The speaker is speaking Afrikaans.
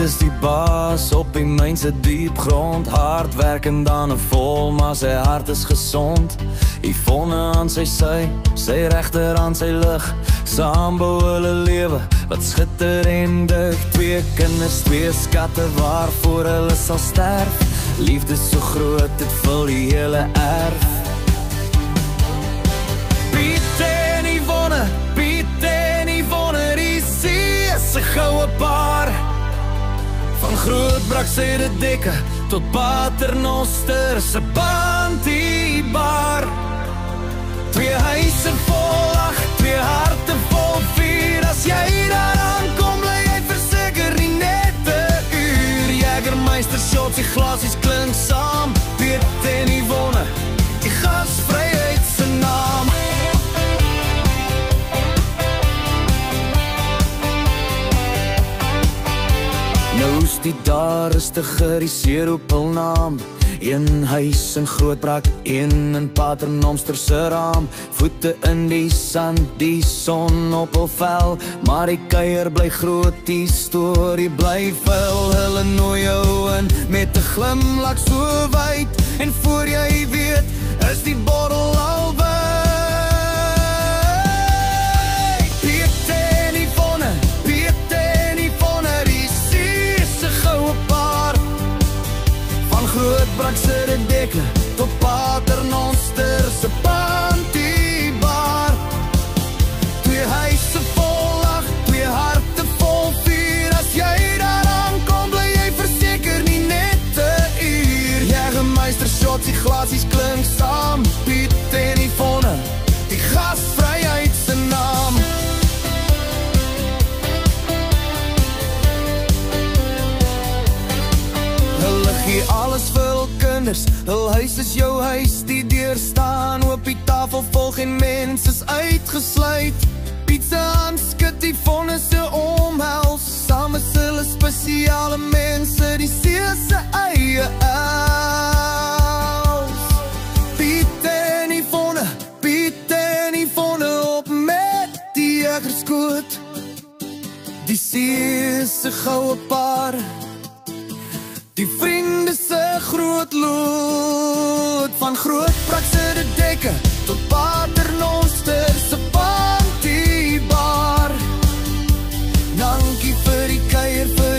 is die baas op die myn se diep grond, hard werkend dan 'n vol, maar sy hart is gesond. Yvonne aan sy sy, sy regter aan sy lig, saam bou hulle lewe wat skitter en dig. Twee kinders, twee skatte waarvoor hulle sal sterf. Liefde so groot, dit vul die hele erf. Piet en Yvonne, die see is 'n goue paar. Van Grootbrak se de Dikke tot Paternoster se Bountybar. Twee huise vol ag, twee harte vol vuur. As jy daar aankom, bly jy verseker nie net 'n uur. Jägermeister shots, die glasies klink saam. Piet en Yvonne, die gasvryheid se naam. Nou is die daar is te geriseer op hul naam. Een huis in Grootbrak, een in Paternoster se raam. Voete in die sand, die son op hul vel, maar die kuier bly groot, die storie bly vuil. Hulle nooi jou in met 'n glimlach so wyd, en voor jy weet, is die bottel al wyd. Piet en Yvonne, die see is 'n goue paar. Van Grootbrak se de Dikke tot Paternoster se Bountybar. Twee huise vol ag, twee harte vol vuur. As jy daar aankom, bly jy verseker nie net 'n uur. Jägermeister shots, die glasies klink saam. Piet en Yvonne, die gasvryheid se naam. Hulle gee alles vir hul kinders, hul huis is jou huis. Die deur staan oop, die tafel vol, geen mens is uitgesluit. Pizza aanskit, Yvonne se omhels, saam is hulle spesiale mense, die see se eie els. Piet en Yvonne op met die jägerskoot. Die see is 'n goue paar, die vriende se groot lood. Van Grootbrak se de Dikke tot Paternoster se Bountybar. Dankie vir die kuier, vir